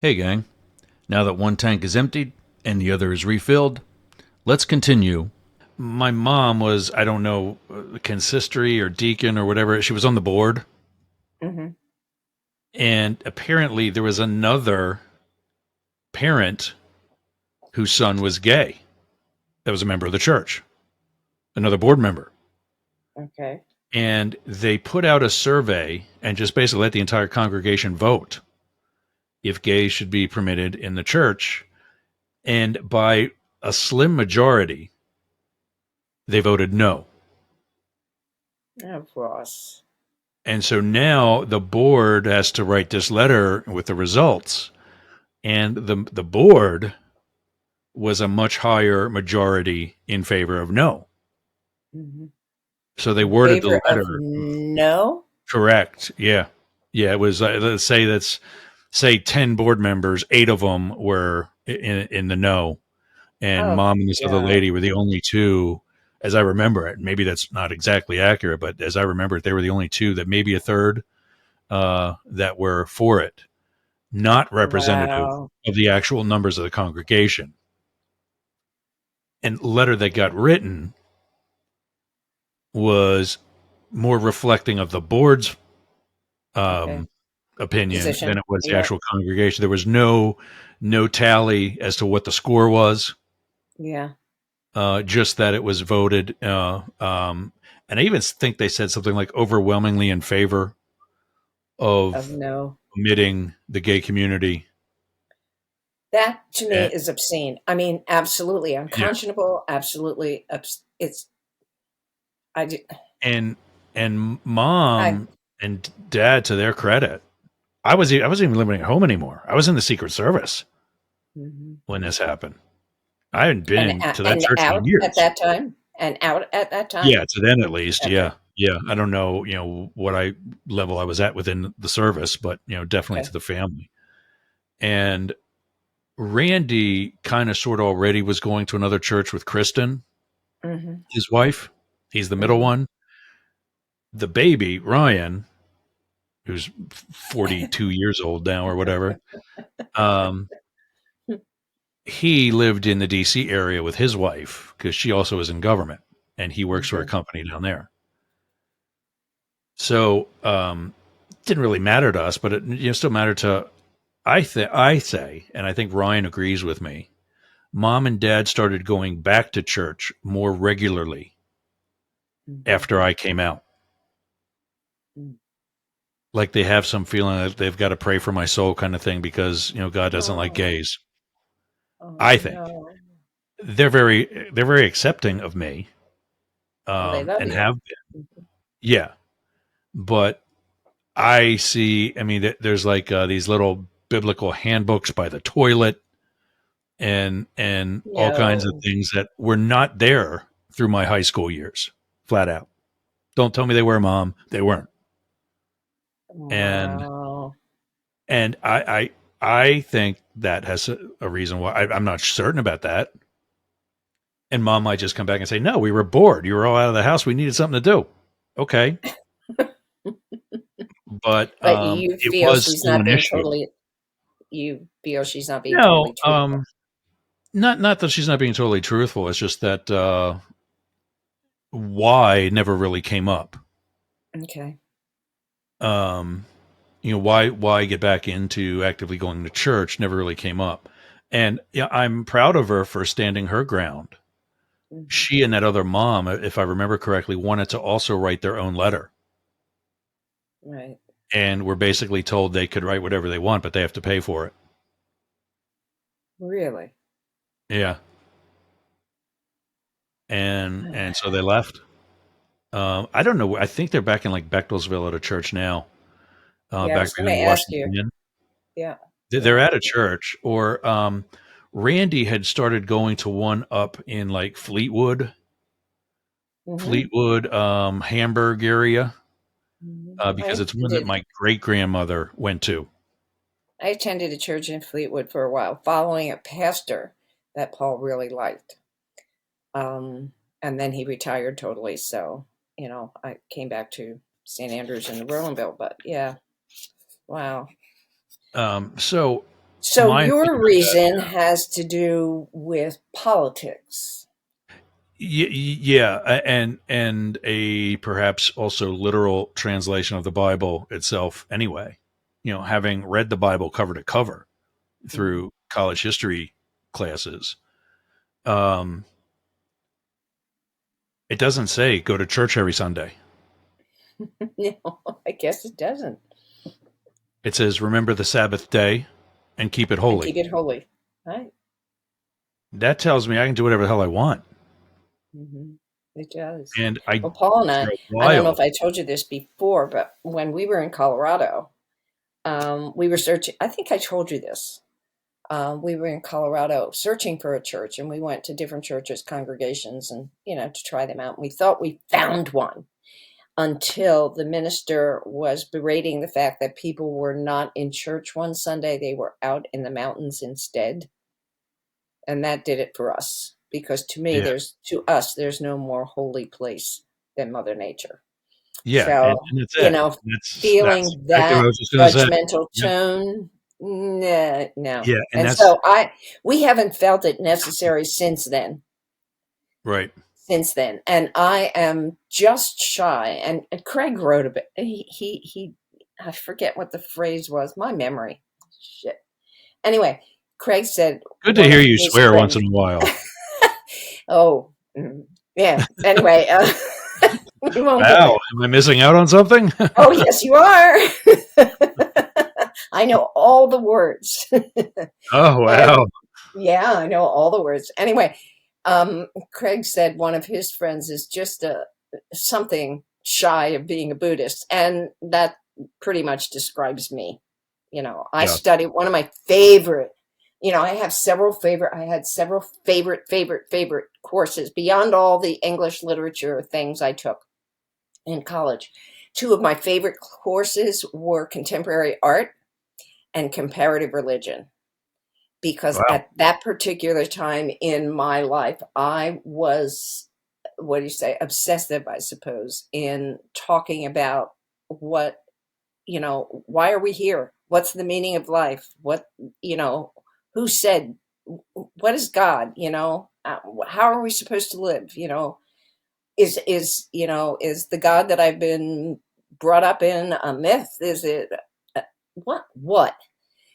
Hey, gang. Now that one tank is emptied and the other is refilled, let's continue. My mom was, I don't know, consistory or deacon or whatever. She was on the board. Hmm. And apparently there was another parent whose son was gay that was a member of the church, another board member. Okay. And they put out a survey and just basically let the entire congregation vote if gays should be permitted in the church. And by a slim majority, they voted no. Of course. And so now the board has to write this letter with the results. And the board was a much higher majority in favor of no. Hmm. So they In worded the favor of letter no? correct. Yeah. Yeah. It was, let's say say 10 board members, eight of them were in the no. And Oh, mom and this other God. lady were the only two, as I remember it. Maybe that's not exactly accurate, but as I remember it, they were the only two, that maybe a third that were for it, not representative Wow. of the actual numbers of the congregation. And the letter that got written was more reflecting of the board's Okay. um, opinion than Position. it was the Yeah. actual congregation. There was no tally as to what the score was, Yeah. just that it was voted. And I even think they said something like overwhelmingly in favor Of of no. omitting the gay community. That to me And, is obscene. I mean, absolutely yeah, unconscionable. Absolutely. It's, I, do- and and I, mom and dad, to their credit, I wasn't even living at home anymore. I was in the Secret Service mhm. when this happened. I hadn't been to that And church in out at years. that time and out at that Yeah, time. to then at least. Okay. Yeah, yeah. I don't know, what I level I was at within the service, but definitely to Okay. the family. And Randy kind of sort of already was going to another church with Kristen, Hmm. his wife. He's the middle Hmm. one. The baby Ryan, who's 42 years old now or whatever. Um, he lived in the DC area with his wife because she also is in government and he works for a Okay. company down there. So it didn't really matter to us, but it still mattered to I say, and I think Ryan agrees with me. Mom and dad started going back to church more regularly Hmm. after I came out. Like they have some feeling that they've got to pray for my soul kind of thing because God doesn't like Oh, gays. oh I think no. they're very accepting of me, Well, they love and you. have been. Yeah, but I see. I mean, there's like these little biblical handbooks by the toilet, and all kinds of No. things that were not there through my high school years. Flat out. Don't tell me they were, mom. They weren't. And Wow. and I think that has a reason why. I'm not certain about that. And mom might just come back and say, "No, we were bored. You were all out of the house. We needed something to do." Okay, but But you it feel was she's still not an being issue. totally, you feel she's not being No, totally truthful. not that she's not being totally truthful. It's just that why never really came up. Okay. Um, why get back into actively going to church never really came up. And yeah, I'm proud of her for standing her ground. Hmm. She and that other mom, if I remember correctly, wanted to also write their own letter Right. and were basically told they could write whatever they want, but they have to pay for it. Really? Yeah. And so they left. I don't know. I think they're back in like Bechtelsville at a church now, Yeah, I back was going to behind ask you. Washington. Yeah. They're Yeah. at a church, or Randy had started going to one up in like Hmm. Fleetwood, Hamburg area, because I it's one that did. my great grandmother went to. I attended a church in Fleetwood for a while, following a pastor that Paul really liked. Um, and then he retired totally. So, I came back to St. Andrews and Rolandville. But yeah, wow. So So My your opinion of that, reason has to do with politics. yeah, and a perhaps also literal translation of the Bible itself. Anyway, having read the Bible cover to cover Mhm. through college history classes, um, it doesn't say go to church every Sunday. No, I guess it doesn't. It says remember the Sabbath day and keep it And holy. keep it holy. Right? That tells me I can do whatever the hell I want. Hmm. It does. And I, Well, Paul and for a I don't know while, if I told you this before, but when we were in Colorado, we were searching. I think I told you this. We were in Colorado searching for a church, and we went to different churches, congregations, and to try them out. And we thought we found one until the minister was berating the fact that people were not in church one Sunday; they were out in the mountains instead, and that did it for us. Because yeah, to us, there's no more holy place than Mother Nature. yeah, and, So, and that's it. That's feeling exactly what I that was just going to say. judgmental Yeah, tone, no, no. yeah, and And that's so we haven't felt it necessary since then. right. Since then, and I am just shy. And Craig wrote a bit. He. I forget what the phrase was. My memory, shit. Anyway, Craig said Good to one hear of you his swear once friends. in a while. Oh, yeah. Anyway, we won't go Wow, there. am I missing out on something? Oh, yes, you are. I know all the words. Oh, And wow. yeah, I know all the words. Anyway, Craig said one of his friends is just something shy of being a Buddhist, and that pretty much describes me. I Yeah. studied one of my favorite. I have several favorite. I had several favorite courses beyond all the English literature things I took in college. Two of my favorite courses were contemporary art and comparative religion, because Wow. at that particular time in my life, I was, what do you say, obsessive, I suppose, in talking about what, why are we here? What's the meaning of life? You know, who said, what is God? How are we supposed to live? Is the God that I've been brought up in a myth? Is it, what?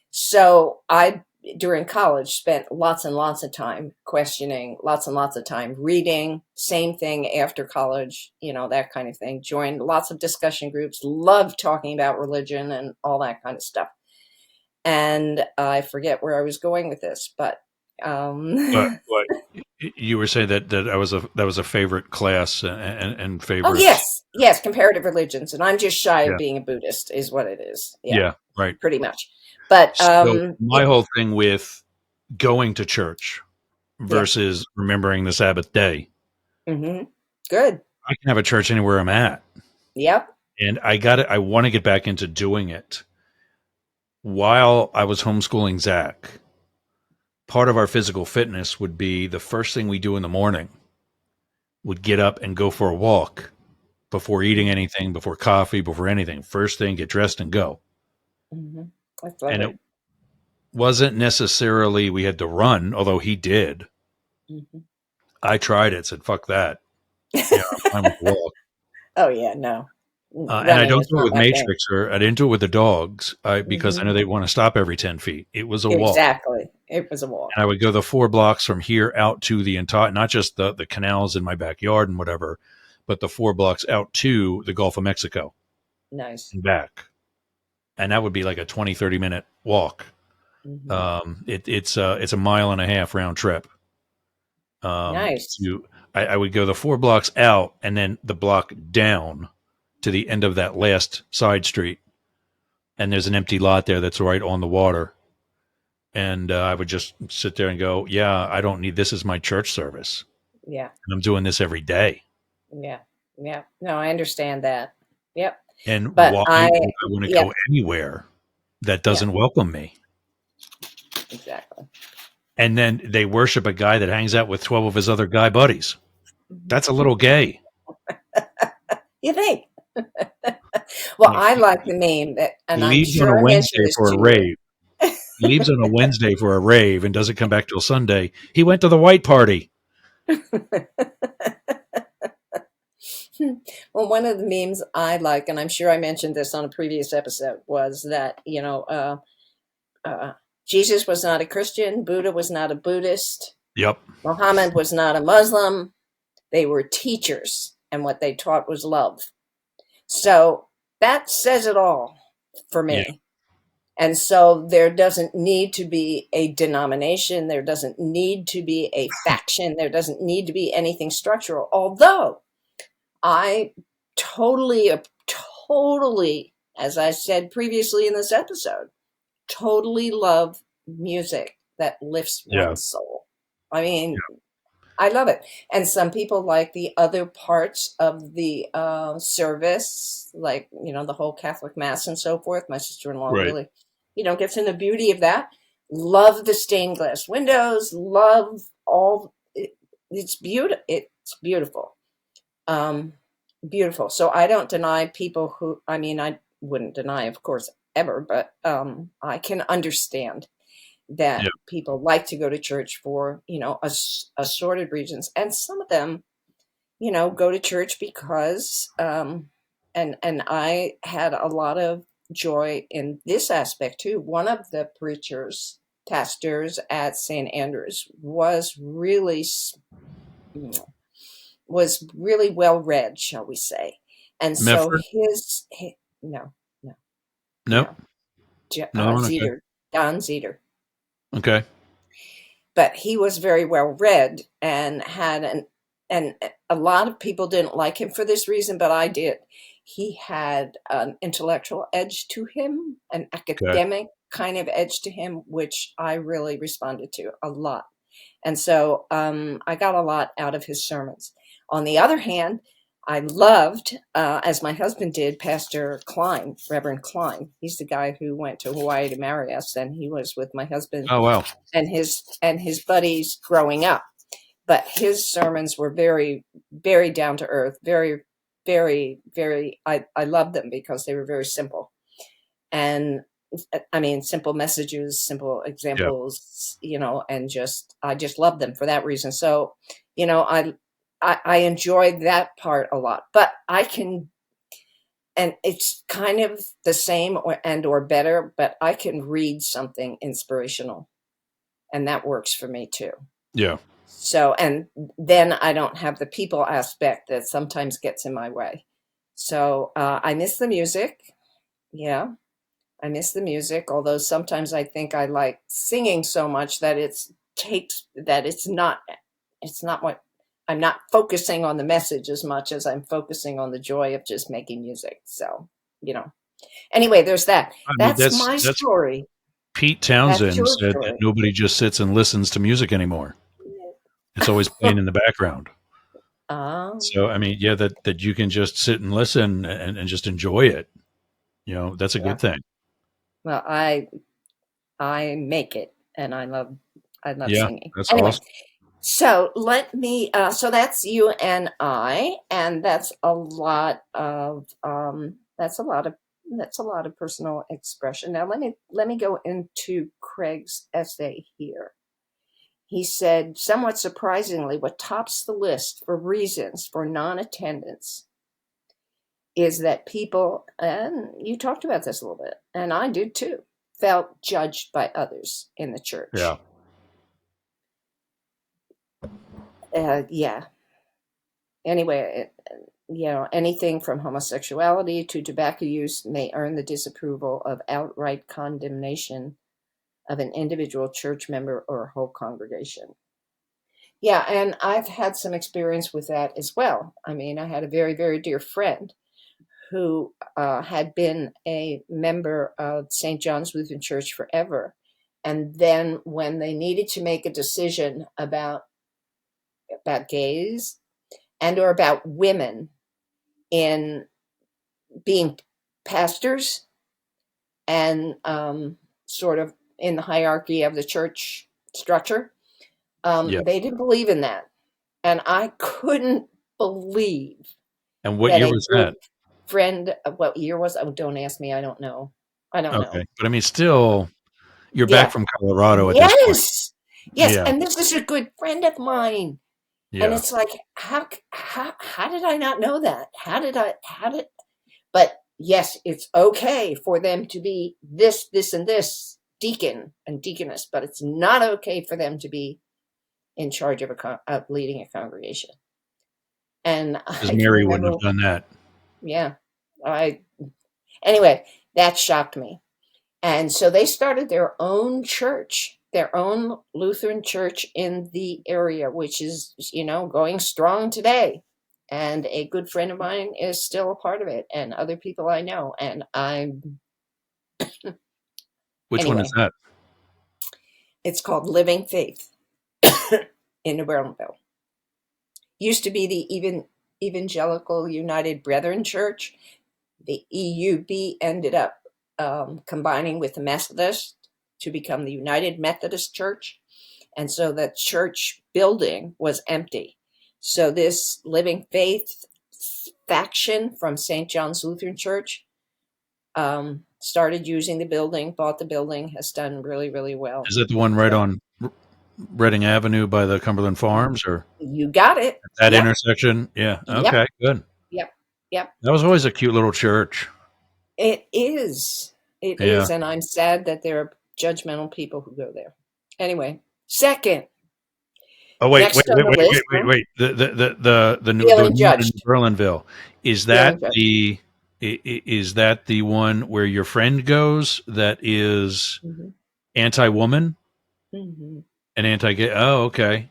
So I, during college, spent lots and lots of time questioning, lots and lots of time reading, same thing after college, that kind of thing. Joined lots of discussion groups, loved talking about religion and all that kind of stuff. And I forget where I was going with this, but But you were saying that that was a favorite class and oh, favorite. yes, yes, comparative religions. And I'm just shy of Yeah. being a Buddhist, is what it is. Yeah, Yeah. Right. pretty much. But So my whole thing with going to church yeah. versus remembering the Sabbath day, Hmm. Good. I can have a church anywhere I'm at. Yep. And I want to get back into doing it. While I was homeschooling Zach, part of our physical fitness would be the first thing we do in the morning would get up and go for a walk before eating anything, before coffee, before anything. First thing, get dressed and go. Hmm. I love And it it. wasn't necessarily we had to run, although he did. Hmm. I tried it, said, fuck that. Yeah, I'm fine with the walk. Oh yeah, no, And I running don't is do it not with my thing. Matrix or I didn't do it with the dogs because I Hmm. know they want to stop every 10 feet. It was a walk. Exactly. It was a walk. And I would go the 4 blocks from here out to the entire, not just the canals in my backyard and whatever, but the 4 blocks out to the Gulf of Mexico Nice. and back. And that would be like a 20, 30 minute walk. Hmm. It's a mile and a half round trip. Nice. To I would go the 4 blocks out and then the block down to the end of that last side street. And there's an empty lot there that's right on the water. And I would just sit there and go, yeah, I don't need this as my church service. Yeah. And I'm doing this every day. Yeah. Yeah. No, I understand that. Yep. And But why I, would I want to yep. go anywhere that Yeah. doesn't welcome me? Exactly. And then they worship a guy that hangs out with 12 of his other guy buddies. Hmm. That's a little gay. You think? Well, Like I like the name that, he and I'm leaves on sure a I mentioned Wednesday this for to a you. rave. leaves on a Wednesday for a rave and doesn't come back till Sunday. He went to the white party. Well, one of the memes I like, and I'm sure I mentioned this on a previous episode, was that, Jesus was not a Christian, Buddha was not a Buddhist, Yep. Muhammad was not a Muslim. They were teachers, and what they taught was love. So that says it all for Yeah. me. And so there doesn't need to be a denomination. There doesn't need to be a faction. There doesn't need to be anything structural. Although I totally, as I said previously in this episode, totally love music that lifts Yeah. one's soul. I mean, I love it. And some people like the other parts of the service, like, the whole Catholic Mass and so forth. My sister-in-law Right. really, gets in the beauty of that. Love the stained glass windows, love all, it's beautiful. It's beautiful. Beautiful. So I don't deny people who, I wouldn't deny, of course, ever, but I can understand that Yeah. people like to go to church for, assorted reasons. And some of them, go to church because, and I had a lot of joy in this aspect too. One of the pastors at St. Andrews was really well read, shall we say. And so Mefford? no, no, Nope. no, No. Okay. Don Zeter. Okay. But he was very well read and and a lot of people didn't like him for this reason, but I did. He had an intellectual edge to him, an Okay. academic kind of edge to him, which I really responded to a lot. And so I got a lot out of his sermons. On the other hand, I loved, as my husband did, Pastor Klein, Reverend Klein. He's the guy who went to Hawaii to marry us, and he was with my husband Oh wow. and his buddies growing up. But his sermons were very, very down to earth, very, very, very. I loved them because they were very simple, and simple messages, simple Yeah. examples, and I just love them for that reason. So, I enjoyed that part a lot, but I can, and it's kind of the same or better, but I can read something inspirational, and that works for me too. Yeah. So, and then I don't have the people aspect that sometimes gets in my way. So, I miss the music. Yeah. I miss the music, although sometimes I think I like singing so much that it's not what I'm not focusing on the message as much as I'm focusing on the joy of just making music. So, anyway, there's that. I mean, That's my that's story. Pete That's Townsend your said that story. nobody just sits and listens to music anymore. It's always playing in the background. Um, So I mean, yeah, that you can just sit and listen and just enjoy it. That's a yeah. good thing. Well, I make it, and I love Yeah, singing. that's Anyway, awesome. so let me. So that's you and I, and that's a lot of personal expression. Now let me go into Craig's essay here. He said, somewhat surprisingly, what tops the list for reasons for non-attendance is that people, and you talked about this a little bit, and I did too, felt judged by others in the Yeah. church. Yeah. Anyway, anything from homosexuality to tobacco use may earn the disapproval of outright condemnation of an individual church member or whole congregation. Yeah, and I've had some experience with that as well. I mean, I had a very, very dear friend who had been a member of St. John's Lutheran Church forever. And then when they needed to make a decision about gays and or about women in being pastors and sort of in the hierarchy of the church structure, Yeah. they didn't believe in that. And I couldn't believe And what that year a was good that? friend, what year was? Oh, don't ask me. I don't know. I don't Okay. know. But I mean, still, You're back Yeah. from Colorado at this point. Yes. Yes. Yeah. And this is a good friend of mine. And Yeah. it's like, how did I not know that? But yes, it's okay for them to be this, and this deacon and deaconess, but it's not okay for them to be in charge of leading a congregation. And Because I can Mary wouldn't remember, have done that. yeah, I, anyway, that shocked me. And so they started their own church, their own Lutheran church in the area, which is, going strong today. And a good friend of mine is still a part of it, and other people I know. And Which one is anyway, that? it's called Living Faith in New Braunfels. Used to be the Evangelical United Brethren Church. The EUB ended up combining with the Methodist to become the United Methodist Church. And so the church building was empty. So this Living Faith faction from St. John's Lutheran Church started using the building, bought the building, has done really, really well. Is that the one right So on Reading Avenue by the Cumberland Farms, or you got it. that Yep. intersection? Yeah. Yep. Okay. Good. Yep. Yep. That was always a cute little church. It is. It Yeah. is. And I'm sad that there are judgmental people who go there. Anyway, second, Oh wait, wait, next on wait, the wait, wait, list, wait, wait. The feeling one in judged. Berlinville, is that Feeling judged. is that the one where your friend goes that is Mm-hmm. anti-woman Mm-hmm. and anti-gay? Oh, okay.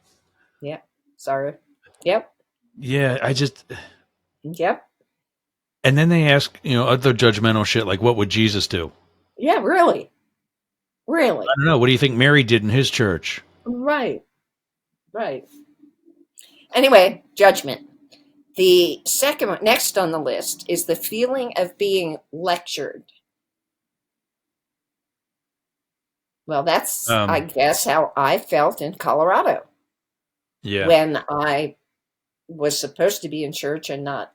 Yep. Sorry. Yep. Yeah, I just Yep. and then they ask, other judgmental shit like, what would Jesus do? Yeah, really. I Really. don't know. What do you think Mary did in his church? Right. Right. Anyway, judgment. The second one, next on the list, is the feeling of being lectured. Well, that's, I Um, guess, how I felt in Colorado yeah, when I was supposed to be in church and not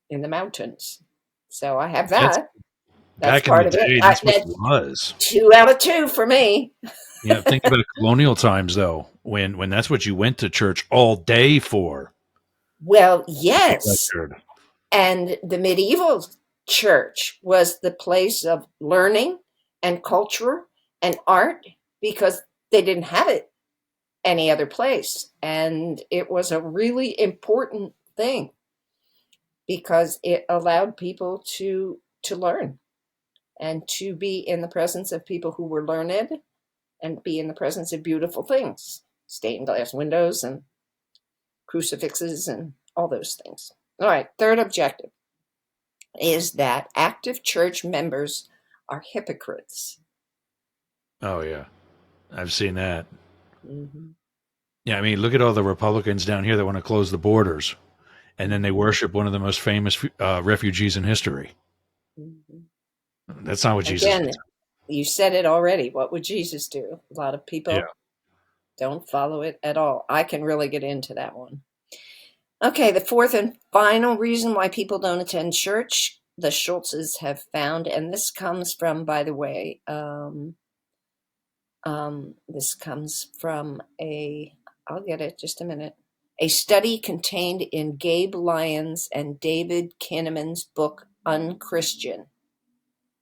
in the mountains. So I have that's that. That's back in the part of it. day. That's what it That's was. 2 out of 2 for me. Think about colonial times though, when that's what you went to church all day for. Well, Be yes. lectured. And the medieval church was the place of learning and culture and art because they didn't have it any other place. And it was a really important thing because it allowed people to learn and to be in the presence of people who were learned and be in the presence of beautiful things, stained glass windows and crucifixes and all those things. All right, third objective is that active church members are hypocrites. Oh yeah, I've seen that. Mm-hmm. Yeah, I mean, look at all the Republicans down here that want to close the borders, and then they worship one of the most famous refugees in history. Mm-hmm. That's not what Jesus would Again, you said it already. What would Jesus do? A lot of do. Yeah. people don't follow it at all. I can really get into that one. Okay, the fourth and final reason why people don't attend church, the Schultzes have found, and this comes from, by the way, this comes from I'll get it just a minute, a study contained in Gabe Lyons and David Kinnaman's book, Unchristian.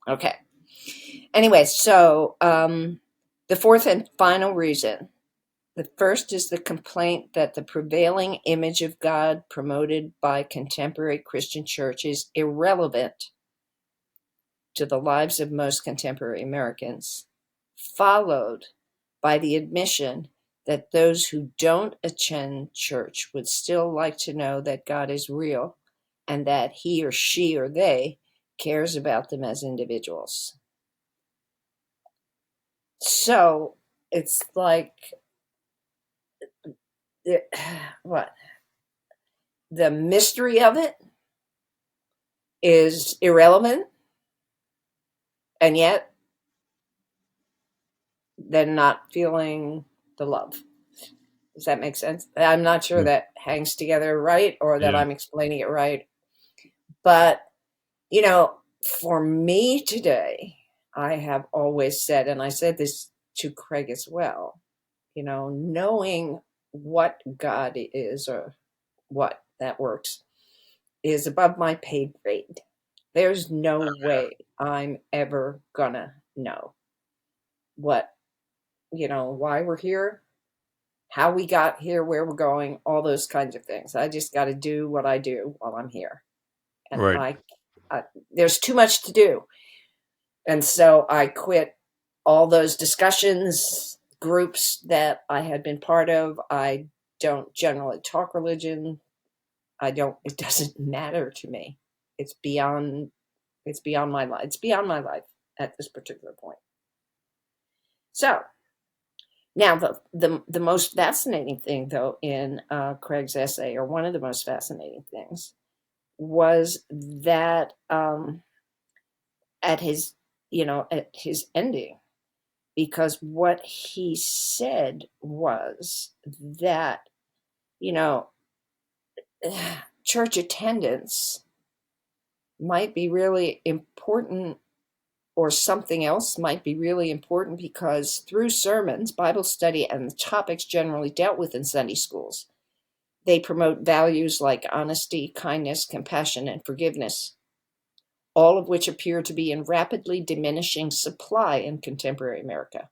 Okay. Anyway, so the fourth and final reason. The first is the complaint that the prevailing image of God promoted by contemporary Christian church is irrelevant to the lives of most contemporary Americans, followed by the admission that those who don't attend church would still like to know that God is real and that he or she or they cares about them as individuals. So it's like, what? The mystery of it is irrelevant, and yet they're not feeling the love. Does that make sense? I'm not sure Yeah. that hangs together right or that Yeah. I'm explaining it right. But, you know, for me today, I have always said, and I said this to Craig as well. Knowing what God is, or what that works, is above my pay grade. There's no way I'm ever gonna know what, why we're here, how we got here, where we're going, all those kinds of things. I just got to do what I do while I'm here. And Right. there's too much to do. And so I quit all those discussions groups that I had been part of. I don't generally talk religion. It doesn't matter to me. It's beyond my life. It's beyond my life at this particular point. So now the most fascinating thing, though, in Craig's essay, or one of the most fascinating things, was that at his ending, because what he said was that, church attendance might be really important, or something else might be really important, because through sermons, Bible study, and the topics generally dealt with in Sunday schools, they promote values like honesty, kindness, compassion, and forgiveness, all of which appear to be in rapidly diminishing supply in contemporary America.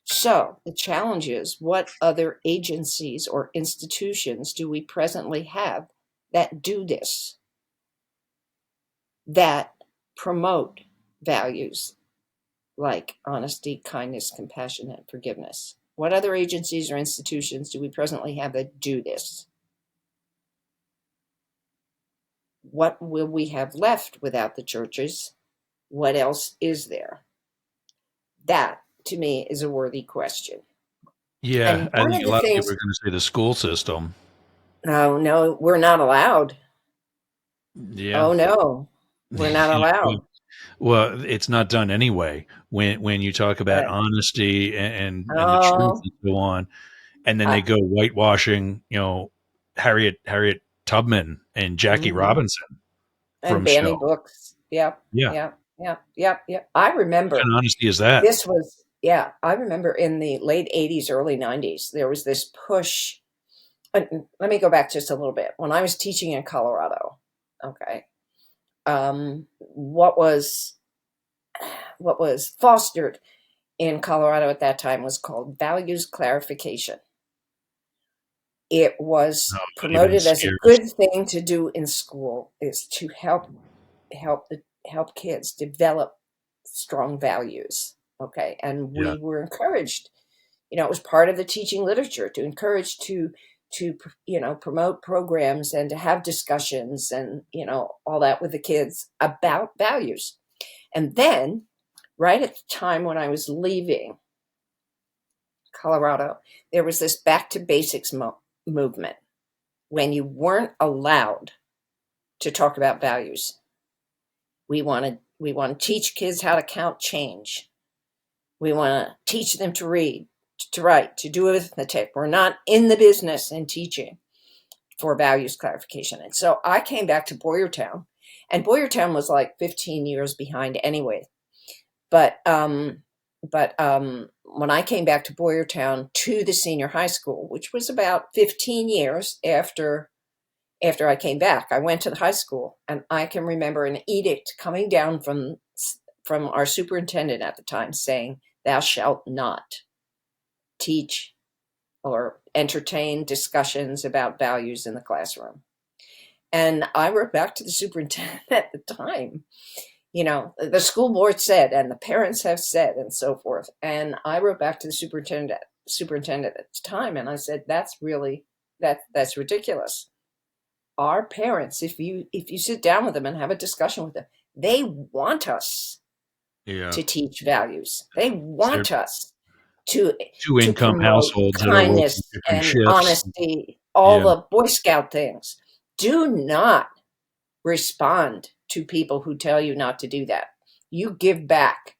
So the challenge is, what other agencies or institutions do we presently have that do this, that promote values like honesty, kindness, compassion, and forgiveness? What other agencies or institutions do we presently have that do this? What will we have left without the churches? What else is there? That, to me, is a worthy question. Yeah, And I one think of a the lot of people things, are going to say the school system. oh, no, we're not allowed. Yeah. Oh, no, we're not allowed. Well, it's not done anyway. When you talk about Right. honesty and the truth Oh, and so on, and then they uh, go whitewashing, Harriet Tubman and Jackie mhm. Robinson And from banning show. books. Yep, Yeah. yep, yep, yep, yep. I What kind remember of honesty is that? this was, yeah, I remember in the late 80s, early 90s, there was this push. Let me go back just a little bit. When I was teaching in Colorado, okay, what was fostered in Colorado at that time was called values clarification. It No, was that even promoted as a scares. good thing to do in school, is to help kids develop strong values. Okay, and Yeah. we were encouraged. It was part of the teaching literature to encourage to promote programs and to have discussions, and all that with the kids about values. And then, right at the time when I was leaving Colorado, there was this back to basics movement, when you weren't allowed to talk about values. We want to teach kids how to count change. We want to teach them to read, to write, to do arithmetic. We're not in the business in teaching for values clarification. And so I came back to Boyertown, and Boyertown was like 15 years behind anyway. But when I came back to Boyertown to the senior high school, which was about 15 years after I came back, I went to the high school, and I can remember an edict coming down from our superintendent at the time, saying, "Thou shalt not teach or entertain discussions about values in the classroom." And I wrote back to the superintendent at the time. The school board said, and the parents have said, and so forth. And I wrote back to the superintendent at the time, and I said, that's ridiculous. Our parents, if you sit down with them and have a discussion with them, they want us Yeah. to teach values. They They're want us to two to income promote households that are working kindness different and shifts. honesty, all Yeah. the Boy Scout things. Do not respond to people who tell you not to do that. You give back.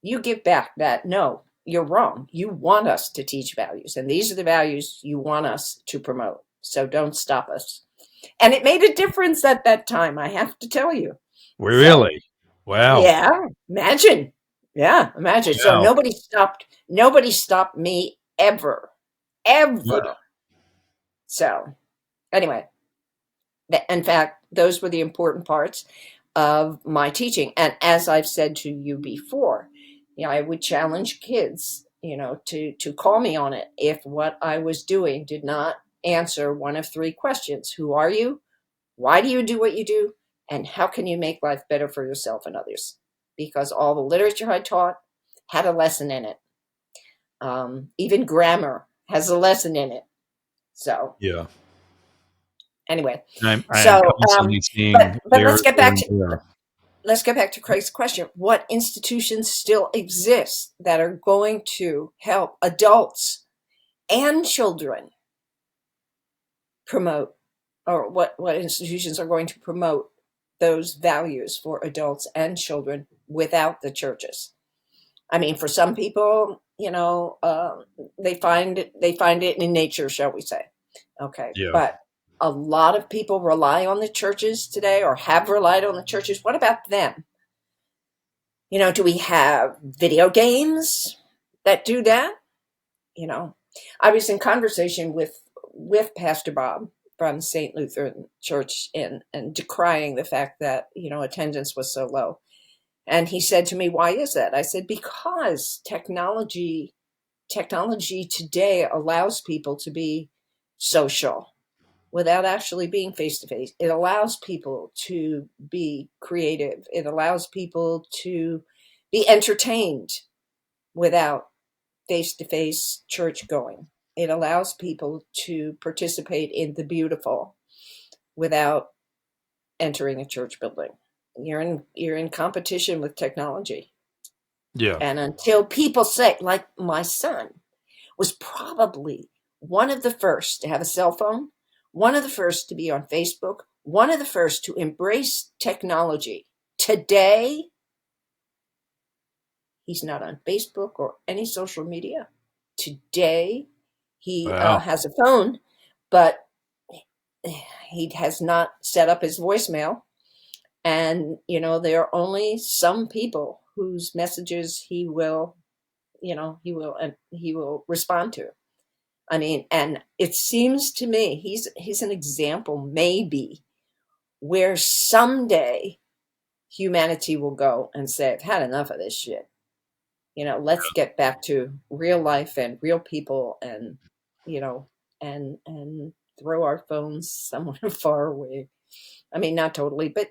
You give back that, no, you're wrong. You want us to teach values, and these are the values you want us to promote. So don't stop us. And it made a difference at that time, I have to tell you. So, Really? Wow. yeah, imagine. Yeah, imagine. So Now, nobody stopped me ever. yeah, Ever. So anyway, in fact, those were the important parts of my teaching. And as I've said to you before, I would challenge kids, to call me on it if what I was doing did not answer one of three questions. Who are you? Why do you do what you do? And how can you make life better for yourself and others? Because all the literature I taught had a lesson in it. Even grammar has a lesson in it. So yeah. anyway, I'm so constantly but seeing but there, there, and there. let's get back to Craig's question. What institutions still exist that are going to help adults and children promote, or what institutions are going to promote those values for adults and children without the churches? I mean, for some people, they find it in nature, shall we say? Okay, Yeah, but a lot of people rely on the churches today, or have relied on the churches. What about them? Do we have video games that do that? You know, I was in conversation with Pastor Bob from St. Lutheran Church, and decrying the fact that attendance was so low. And he said to me, "Why is that?" I said, "Because technology today allows people to be social without actually being face to face. It allows people to be creative. It allows people to be entertained without face to face church going. It allows people to participate in the beautiful without entering a church building. You're in competition with technology. yeah, And until people say, like my son was probably one of the first to have a cell phone, one of the first to be on Facebook, one of the first to embrace technology. Today, he's not on Facebook or any social media. Today, he wow, has a phone, but he has not set up his voicemail. And, there are only some people whose messages he will respond to. I mean, and it seems to me he's an example, maybe, where someday humanity will go and say, "I've had enough of this shit. Let's get back to real life and real people, and you know, and throw our phones somewhere far away." I mean, not totally, but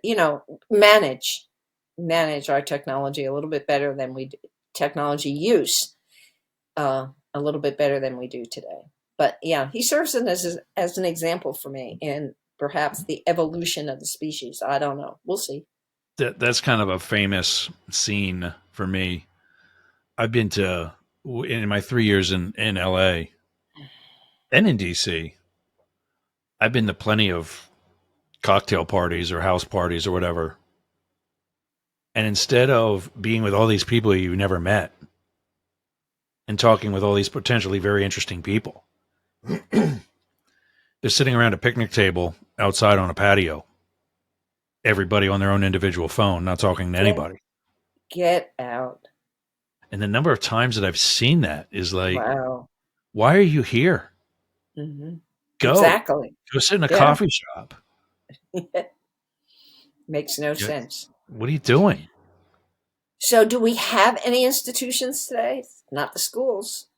manage our technology a little bit better than we do, technology use a little bit better than we do today. But yeah, he serves as an example for me in perhaps the evolution of the species. I don't know. We'll see. that's kind of a famous scene for me. I've been to in my 3 years in LA and in DC. I've been to plenty of cocktail parties or house parties or whatever. And instead of being with all these people you never met and talking with all these potentially very interesting people, they're sitting around a picnic table outside on a patio, everybody on their own individual phone, not talking to Get anybody. get out. And the number of times that I've seen that is like, Wow. why are you here? Hmm. Go. Exactly. Go sit in a Yeah. coffee shop. Makes no Yeah. sense. What are you doing? So, do we have any institutions today? Not the schools,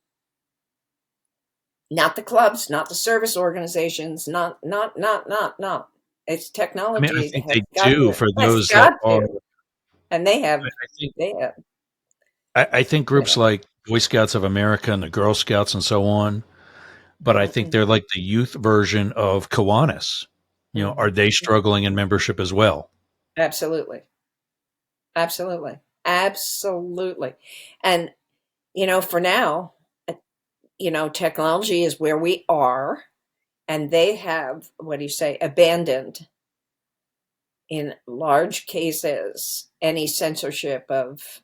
not the clubs, not the service organizations, not. It's I mean, I technology that think has they got do to. for Has those that got are. to. And they have. I think They have. I think You groups know. like Boy Scouts of America and the Girl Scouts and so on, but I think Mm-hmm, they're like the youth version of Kiwanis. Are they mm-hmm. struggling in membership as well? Absolutely. Absolutely. Absolutely. And, for now, uh, technology is where we are, and they have, what do you say, abandoned in large cases any censorship of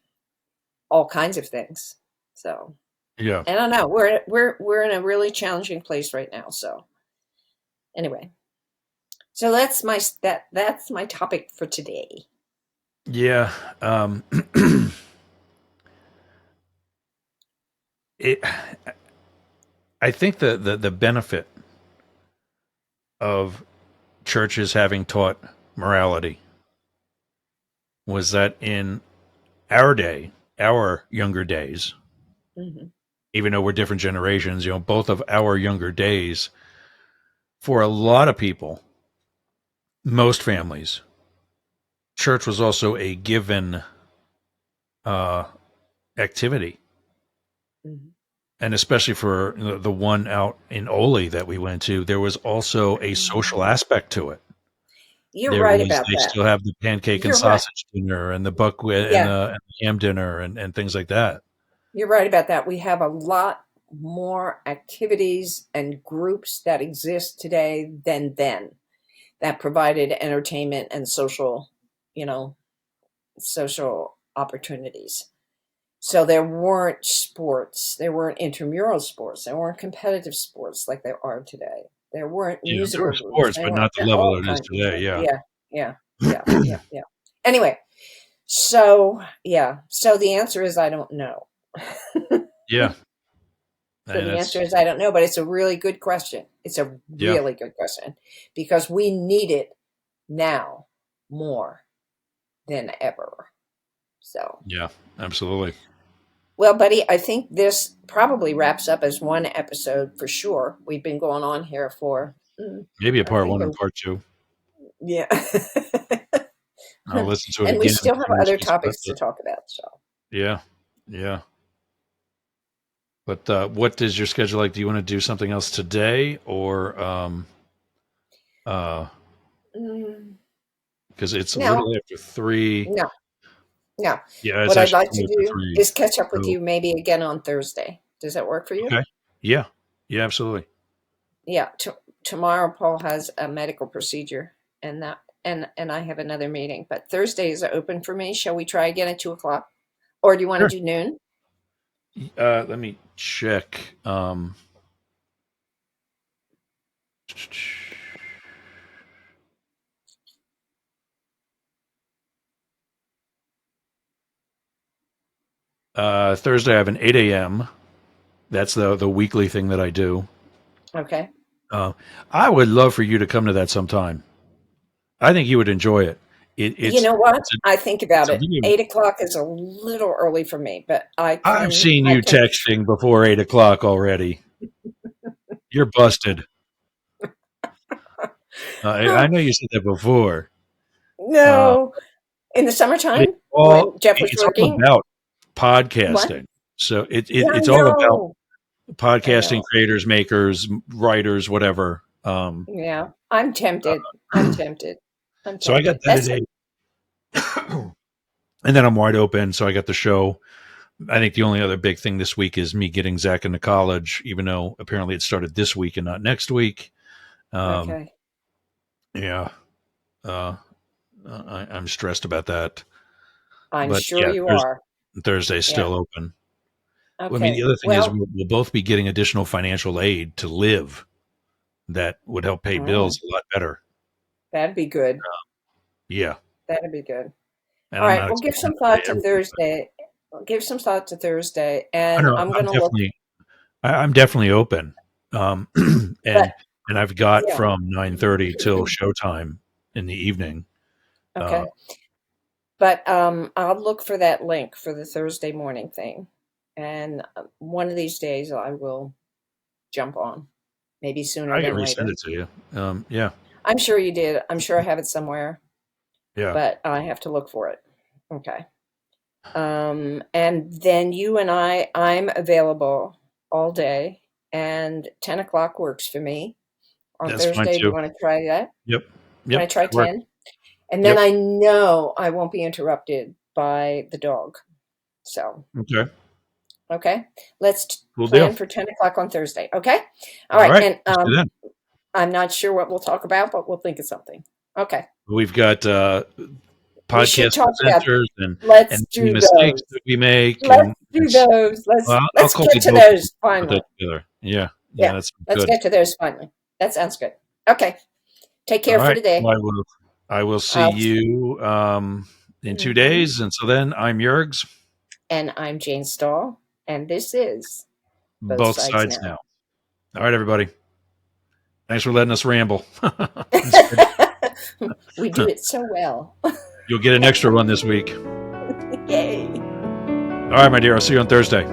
all kinds of things. So Yeah. I don't know. We're in a really challenging place right now. So anyway, so that's my topic for today. Yeah. it, I think the benefit of churches having taught morality was that in our day, our younger days, Hmm. even though we're different generations, both of our younger days, for a lot of people, most families, church was also a given uh, activity. Hmm. And especially for the one out in Ole that we went to, there was also a social aspect to it. You're right about They that. still have the pancake and You're right. sausage dinner and the buckwheat Yeah, and the ham dinner and things like that. you're right about that. We have a lot more activities and groups that exist today than then that provided entertainment and social, you know, social opportunities. So there weren't sports, there weren't intramural sports, there weren't competitive sports like there are today. There weren't Yeah, there were musical groups, sports, there but not weren't the level all it is kinds of today. things. Yeah, Yeah, yeah, yeah, yeah, yeah. Anyway, so yeah, so the answer is I don't know. yeah, So and the answer that's is I don't know, but it's a really good question. It's a yeah, really good question because we need it now more than ever. So, yeah, absolutely. well, buddy, I think this probably wraps up as one episode for sure. We've been going on here for, Maybe a I part think, one and part two. yeah. I'll listen to it And we again and still have see which other one's the topics to best. talk about. So, Yeah, yeah. But what is your schedule like? Do you want to do something else today, or uh, mm, because it's a no, little after three? no, no. Yeah, it's What I'd actually like to 20 after do three. is catch up with So you maybe again on Thursday. Does that work for you? okay, yeah, yeah, absolutely. Yeah, tomorrow Paul has a medical procedure, and that and I have another meeting. But Thursdays are open for me. Shall we try again at 2 o'clock, or do you want Sure. to do noon? Let me check. Thursday I have an 8 a.m. That's the weekly thing that I do. Okay. Uh, I would love for you to come to that sometime. I think you would enjoy it. It You know what? it's a I think about it's a it. video. 8 o'clock is a little early for me, but I've seen I you can. texting before 8 o'clock already. You're busted. I know you said that before. Uh, No, in the but summertime when Jeff was it's all working. about What? podcasting. So Yeah, I it's all about know. I podcasting know. creators, makers, writers, whatever. Yeah, I'm tempted. I'm Uh, tempted. I'm so I got tempted. that at 8, and then I'm wide open. So I got the show. I think the only other big thing this week is me getting Zach into college, even though apparently it started this week and not next week. Um, Okay. yeah, I'm stressed about that. I'm But sure yeah, you are. Thursday's Yeah. still open. Well, I mean, the Okay. other thing is Well, we'll both be getting additional financial aid to live that would help pay bills mm, a lot better. that'd be good. Yeah, That'd be good. and All I'm right. not We'll give expecting them some to pay thought to everything. Thursday. Give some thought to Thursday, I and know I'm going to look. I'm definitely open. But And I've got yeah. from 9:30 till showtime in the evening. Uh, Okay. But I'll look for that link for the Thursday morning thing, and one of these days I will jump on. Maybe sooner I can than resend later. it to you. Yeah, I'm sure you did. I'm sure I have it somewhere, yeah. but I have to look for it. Okay. And then you and I'm available all day, and 10 o'clock works for me on That's fine Thursday. Do you too. want to try that? Yep, You yep. want to try That works. 10? And then Yep. I know I won't be interrupted by the dog. So, Okay. okay, let's Cool deal. plan for 10 o'clock on Thursday. Okay. All All right. right. And We'll see you then. I'm not sure what we'll talk about, but we'll think of something. Okay. We've got We should podcast talk about, presenters let's and any do mistakes those. that we make, Let's and do those. well, I'll Let's call get you to both and those put finally. that together. Yeah, yeah, Yeah, that's let's good. get to those finally. That sounds good. Okay, take All care for right. today. Well, I will see Uh, you in two mhm. days, and so then I'm Yergs. And I'm Jane Stahl, and this is both Both sides sides now. now. All right, everybody. Thanks for letting us ramble. It's good. We do it so well. You'll get an extra one this week. Yay. All right, my dear. I'll see you on Thursday.